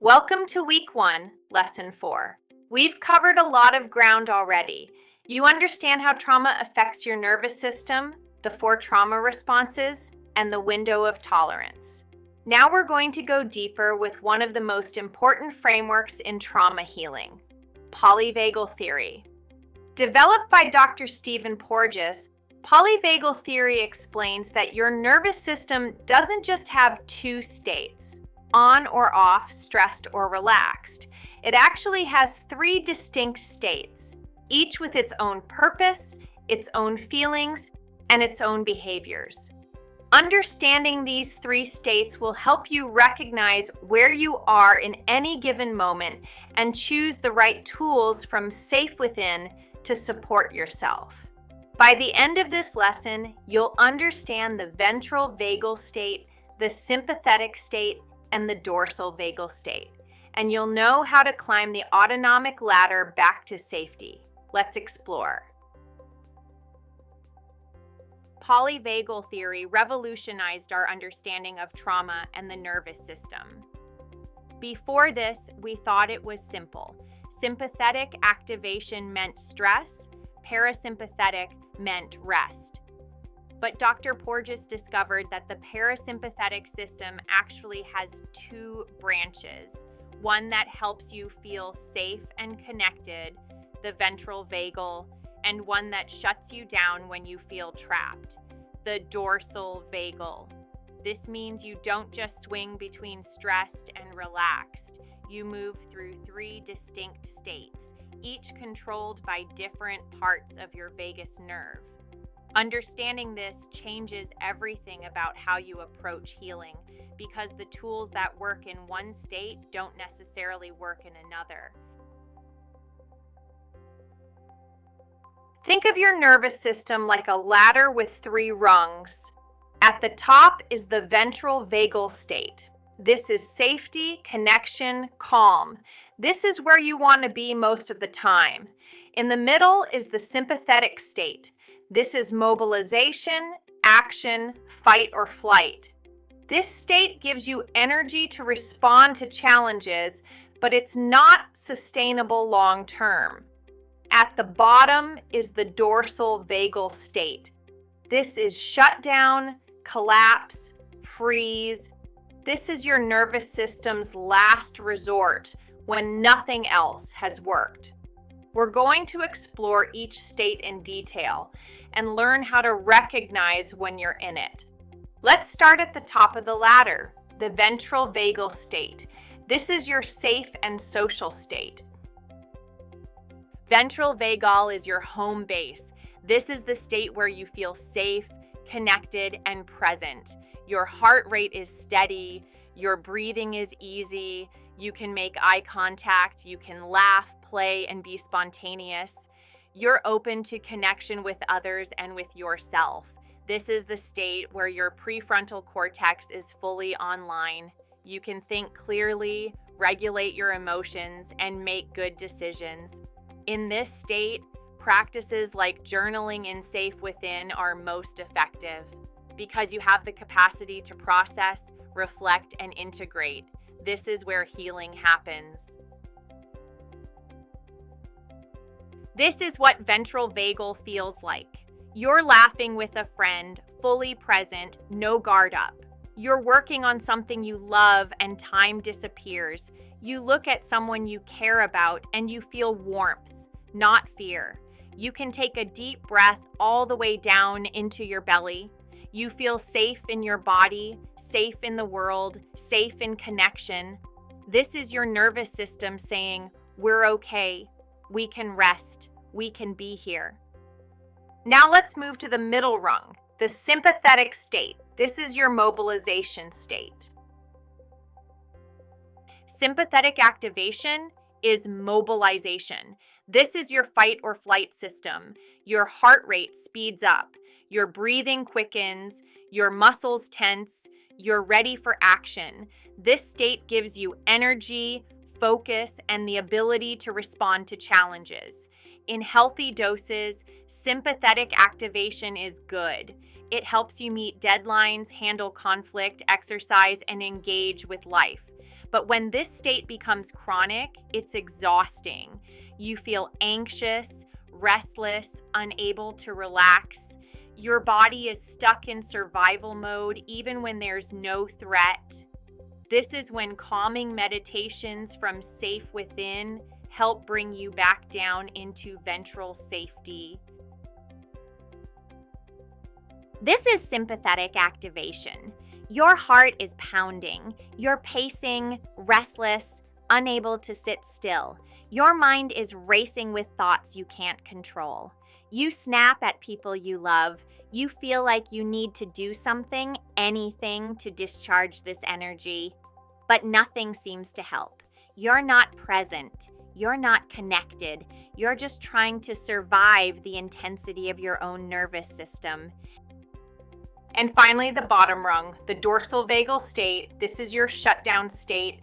Welcome to Week 1, Lesson 4. We've covered a lot of ground already. You understand how trauma affects your nervous system, the 4 trauma responses, and the window of tolerance. Now we're going to go deeper with one of the most important frameworks in trauma healing, polyvagal theory. Developed by Dr. Stephen Porges, polyvagal theory explains that your nervous system doesn't just have 2 states, on or off, stressed or relaxed. It actually has 3 distinct states, each with its own purpose, its own feelings, and its own behaviors. Understanding these 3 states will help you recognize where you are in any given moment and choose the right tools from SafeWithin to support yourself. By the end of this lesson, you'll understand the ventral vagal state, the sympathetic state, and the dorsal vagal state, and you'll know how to climb the autonomic ladder back to safety. Let's explore. Polyvagal theory revolutionized our understanding of trauma and the nervous system. Before this, we thought it was simple. Sympathetic activation meant stress, parasympathetic meant rest. But Dr. Porges discovered that the parasympathetic system actually has 2 branches. One that helps you feel safe and connected, the ventral vagal, and one that shuts you down when you feel trapped, the dorsal vagal. This means you don't just swing between stressed and relaxed. You move through 3 distinct states, each controlled by different parts of your vagus nerve. Understanding this changes everything about how you approach healing because the tools that work in one state don't necessarily work in another. Think of your nervous system like a ladder with 3 rungs. At the top is the ventral vagal state. This is safety, connection, calm. This is where you want to be most of the time. In the middle is the sympathetic state. This is mobilization, action, fight or flight. This state gives you energy to respond to challenges, but it's not sustainable long term. At the bottom is the dorsal vagal state. This is shutdown, collapse, freeze. This is your nervous system's last resort when nothing else has worked. We're going to explore each state in detail and learn how to recognize when you're in it. Let's start at the top of the ladder, the ventral vagal state. This is your safe and social state. Ventral vagal is your home base. This is the state where you feel safe, connected, and present. Your heart rate is steady, your breathing is easy, you can make eye contact, you can laugh, play, and be spontaneous. You're open to connection with others and with yourself. This is the state where your prefrontal cortex is fully online. You can think clearly, regulate your emotions, and make good decisions. In this state, practices like journaling in SafeWithin are most effective because you have the capacity to process, reflect, and integrate. This is where healing happens. This is what ventral vagal feels like. You're laughing with a friend, fully present, no guard up. You're working on something you love and time disappears. You look at someone you care about and you feel warmth, not fear. You can take a deep breath all the way down into your belly. You feel safe in your body, safe in the world, safe in connection. This is your nervous system saying, "We're okay. We can rest. We can be here." Now let's move to the middle rung, the sympathetic state. This is your mobilization state. Sympathetic activation is mobilization. This is your fight or flight system. Your heart rate speeds up. Your breathing quickens. Your muscles tense. You're ready for action. This state gives you energy, focus, and the ability to respond to challenges. In healthy doses, sympathetic activation is good. It helps you meet deadlines, handle conflict, exercise, and engage with life. But when this state becomes chronic, it's exhausting. You feel anxious, restless, unable to relax. Your body is stuck in survival mode even when there's no threat. This is when calming meditations from SafeWithin help bring you back down into ventral safety. This is sympathetic activation. Your heart is pounding. You're pacing, restless, unable to sit still. Your mind is racing with thoughts you can't control. You snap at people you love. You feel like you need to do something, anything, to discharge this energy. But nothing seems to help. You're not present. You're not connected. You're just trying to survive the intensity of your own nervous system. And finally, the bottom rung, the dorsal vagal state. This is your shutdown state.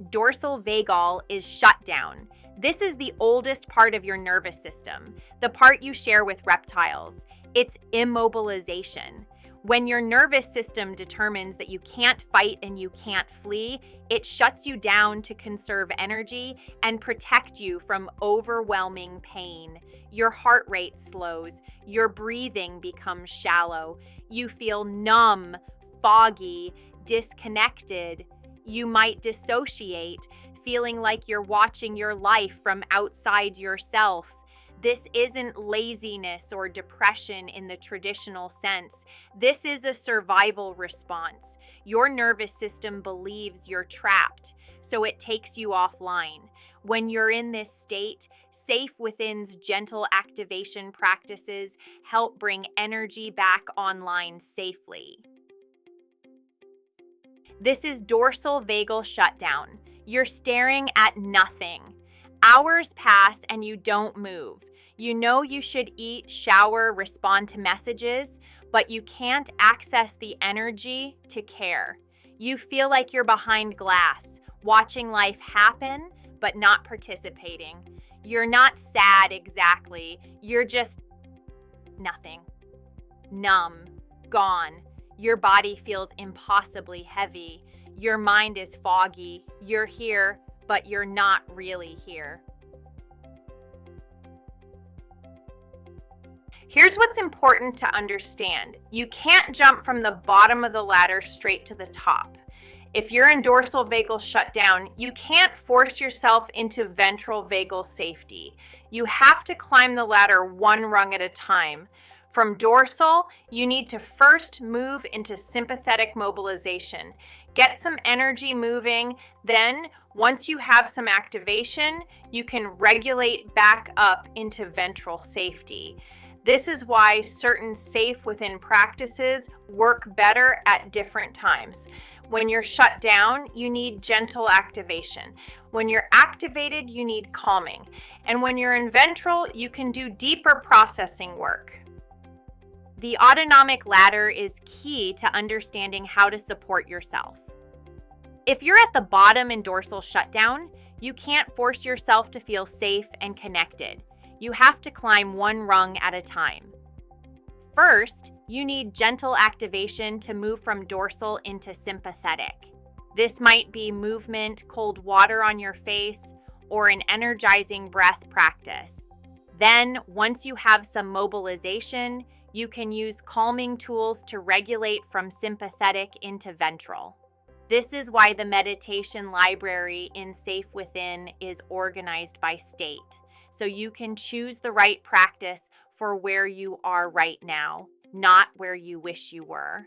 Dorsal vagal is shutdown. This is the oldest part of your nervous system, the part you share with reptiles. It's immobilization. When your nervous system determines that you can't fight and you can't flee, it shuts you down to conserve energy and protect you from overwhelming pain. Your heart rate slows, your breathing becomes shallow, you feel numb, foggy, disconnected. You might dissociate, feeling like you're watching your life from outside yourself. This isn't laziness or depression in the traditional sense. This is a survival response. Your nervous system believes you're trapped, so it takes you offline. When you're in this state, SafeWithin's gentle activation practices help bring energy back online safely. This is dorsal vagal shutdown. You're staring at nothing. Hours pass and you don't move. You know you should eat, shower, respond to messages, but you can't access the energy to care. You feel like you're behind glass, watching life happen, but not participating. You're not sad exactly. You're just nothing. Numb, gone. Your body feels impossibly heavy. Your mind is foggy. You're here, but you're not really here. Here's what's important to understand. You can't jump from the bottom of the ladder straight to the top. If you're in dorsal vagal shutdown, you can't force yourself into ventral vagal safety. You have to climb the ladder one rung at a time. From dorsal, you need to first move into sympathetic mobilization. Get some energy moving. Then, once you have some activation, you can regulate back up into ventral safety. This is why certain SafeWithin practices work better at different times. When you're shut down, you need gentle activation. When you're activated, you need calming. And when you're in ventral, you can do deeper processing work. The autonomic ladder is key to understanding how to support yourself. If you're at the bottom in dorsal shutdown, you can't force yourself to feel safe and connected. You have to climb one rung at a time. First, you need gentle activation to move from dorsal into sympathetic. This might be movement, cold water on your face, or an energizing breath practice. Then, once you have some mobilization, you can use calming tools to regulate from sympathetic into ventral. This is why the meditation library in SafeWithin is organized by state, so you can choose the right practice for where you are right now, not where you wish you were.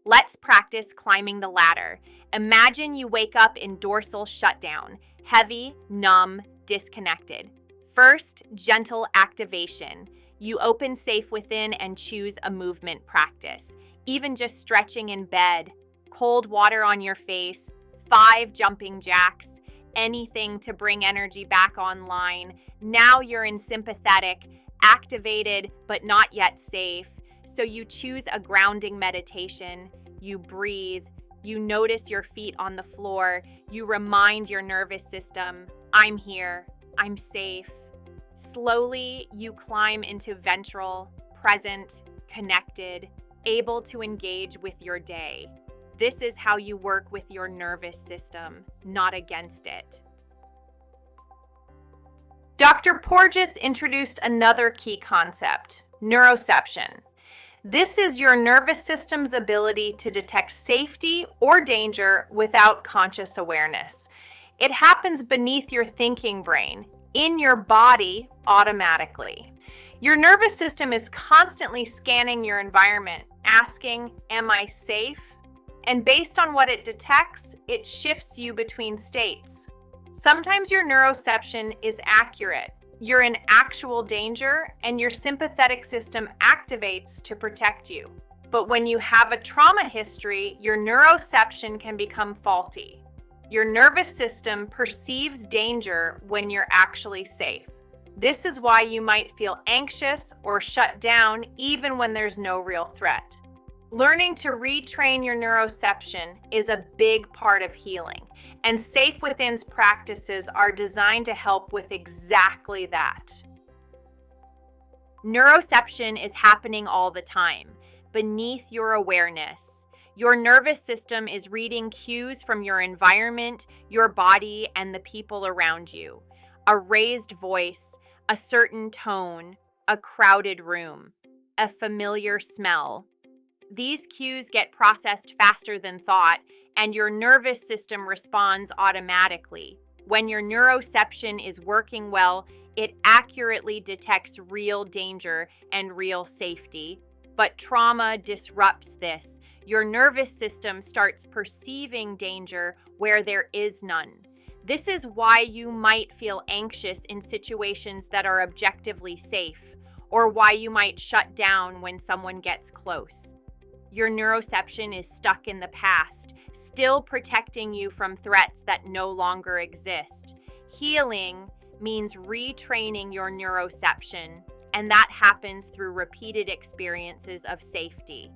Let's practice climbing the ladder. Imagine you wake up in dorsal shutdown, heavy, numb, disconnected. First, gentle activation. You open SafeWithin and choose a movement practice. Even just stretching in bed, cold water on your face, 5 jumping jacks, anything to bring energy back online. Now you're in sympathetic, activated, but not yet safe. So you choose a grounding meditation. You breathe. You notice your feet on the floor. You remind your nervous system, I'm here. I'm safe. Slowly, you climb into ventral, present, connected, able to engage with your day. This is how you work with your nervous system, not against it. Dr. Porges introduced another key concept, neuroception. This is your nervous system's ability to detect safety or danger without conscious awareness. It happens beneath your thinking brain, in your body automatically. Your nervous system is constantly scanning your environment, asking, "Am I safe?" And based on what it detects, it shifts you between states. Sometimes your neuroception is accurate. You're in actual danger, and your sympathetic system activates to protect you. But when you have a trauma history, your neuroception can become faulty. Your nervous system perceives danger when you're actually safe. This is why you might feel anxious or shut down even when there's no real threat. Learning to retrain your neuroception is a big part of healing, and SafeWithin's practices are designed to help with exactly that. Neuroception is happening all the time, beneath your awareness. Your nervous system is reading cues from your environment, your body, and the people around you. A raised voice, a certain tone, a crowded room, a familiar smell. These cues get processed faster than thought, and your nervous system responds automatically. When your neuroception is working well, it accurately detects real danger and real safety. But trauma disrupts this. Your nervous system starts perceiving danger where there is none. This is why you might feel anxious in situations that are objectively safe, or why you might shut down when someone gets close. Your neuroception is stuck in the past, still protecting you from threats that no longer exist. Healing means retraining your neuroception, and that happens through repeated experiences of safety.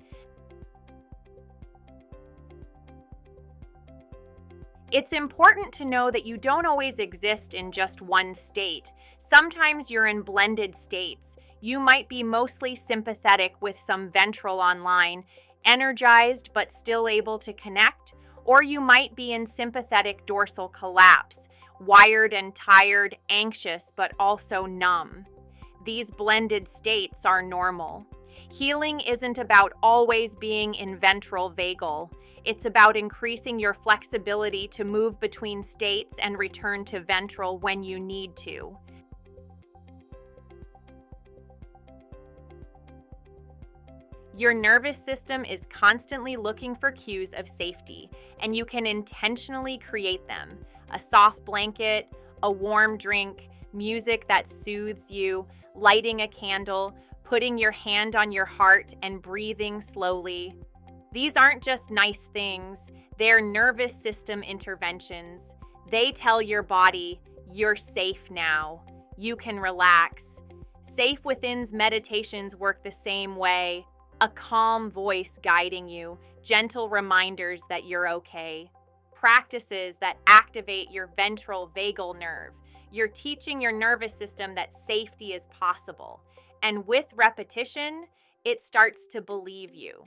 It's important to know that you don't always exist in just one state. Sometimes you're in blended states. You might be mostly sympathetic with some ventral online, energized but still able to connect, or you might be in sympathetic dorsal collapse, wired and tired, anxious but also numb. These blended states are normal. Healing isn't about always being in ventral vagal. It's about increasing your flexibility to move between states and return to ventral when you need to. Your nervous system is constantly looking for cues of safety, and you can intentionally create them. A soft blanket, a warm drink, music that soothes you, lighting a candle, putting your hand on your heart and breathing slowly. These aren't just nice things, they're nervous system interventions. They tell your body, you're safe now. You can relax. SafeWithin's meditations work the same way. A calm voice guiding you, gentle reminders that you're okay. Practices that activate your ventral vagal nerve. You're teaching your nervous system that safety is possible. And with repetition, it starts to believe you.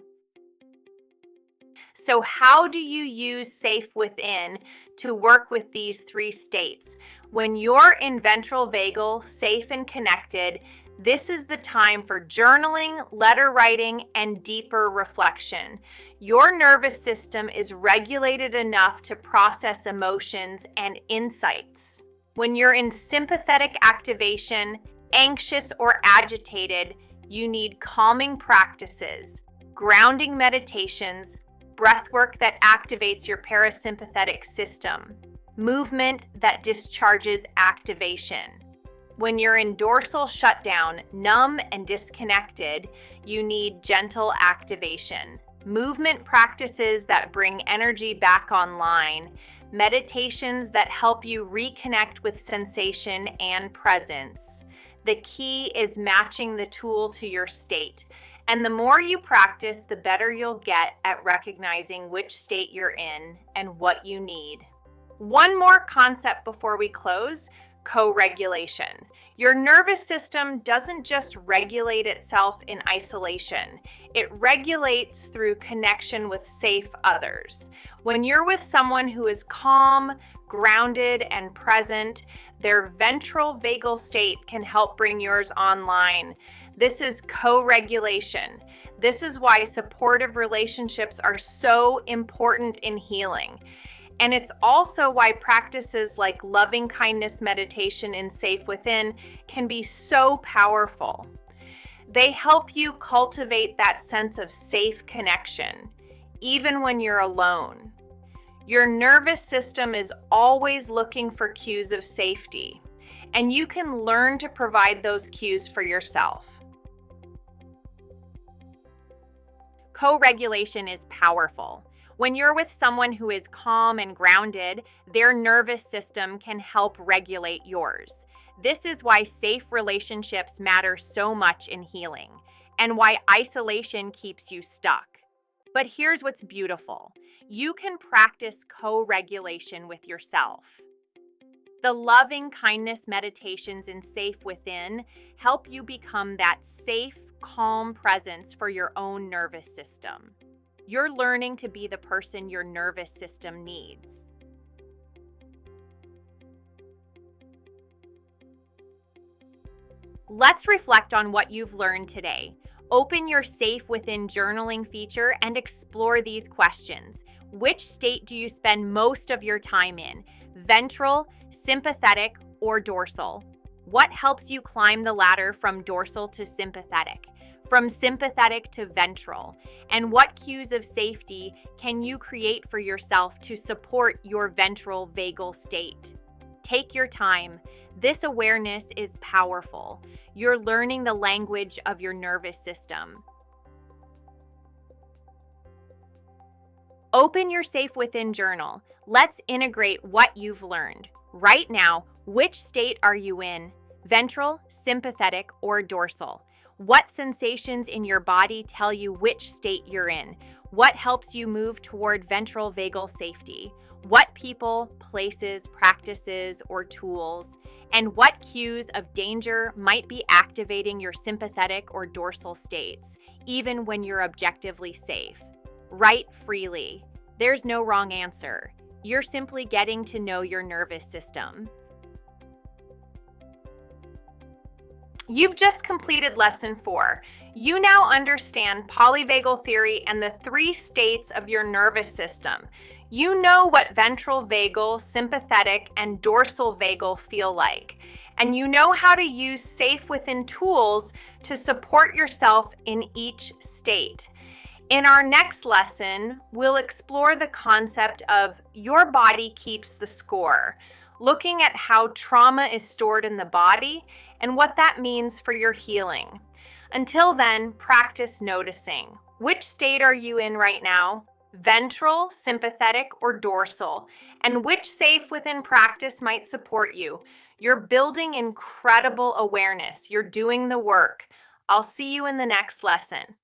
So how do you use SafeWithin to work with these three states? When you're in ventral vagal, safe and connected, this is the time for journaling, letter writing, and deeper reflection. Your nervous system is regulated enough to process emotions and insights. When you're in sympathetic activation, anxious or agitated, you need calming practices, grounding meditations, breath work that activates your parasympathetic system, movement that discharges activation. When you're in dorsal shutdown, numb and disconnected, you need gentle activation, movement practices that bring energy back online, meditations that help you reconnect with sensation and presence. The key is matching the tool to your state. And the more you practice, the better you'll get at recognizing which state you're in and what you need. One more concept before we close. co-regulation. Your nervous system doesn't just regulate itself in isolation. It regulates through connection with safe others. When you're with someone who is calm, grounded, and present, their ventral vagal state can help bring yours online. This is co-regulation. This is why supportive relationships are so important in healing. And it's also why practices like loving kindness meditation and SafeWithin can be so powerful. They help you cultivate that sense of safe connection, even when you're alone. Your nervous system is always looking for cues of safety, and you can learn to provide those cues for yourself. Co-regulation is powerful. When you're with someone who is calm and grounded, their nervous system can help regulate yours. This is why safe relationships matter so much in healing, and why isolation keeps you stuck. But here's what's beautiful. You can practice co-regulation with yourself. The loving kindness meditations in SafeWithin help you become that safe, calm presence for your own nervous system. You're learning to be the person your nervous system needs. Let's reflect on what you've learned today. Open your SafeWithin journaling feature and explore these questions. Which state do you spend most of your time in? Ventral, sympathetic, or dorsal? What helps you climb the ladder from dorsal to sympathetic? From sympathetic to ventral? And what cues of safety can you create for yourself to support your ventral vagal state? Take your time. This awareness is powerful. You're learning the language of your nervous system. Open your SafeWithin journal. Let's integrate what you've learned. Right now, which state are you in? Ventral, sympathetic, or dorsal? What sensations in your body tell you which state you're in? What helps you move toward ventral vagal safety? What people, places, practices, or tools? And what cues of danger might be activating your sympathetic or dorsal states, even when you're objectively safe? Write freely. There's no wrong answer. You're simply getting to know your nervous system. You've just completed Lesson 4. You now understand polyvagal theory and the 3 states of your nervous system. You know what ventral vagal, sympathetic, and dorsal vagal feel like. And you know how to use SafeWithin tools to support yourself in each state. In our next lesson, we'll explore the concept of your body keeps the score, looking at how trauma is stored in the body and what that means for your healing. Until then, practice noticing. Which state are you in right now? Ventral, sympathetic, or dorsal? And which SafeWithin practice might support you? You're building incredible awareness. You're doing the work. I'll see you in the next lesson.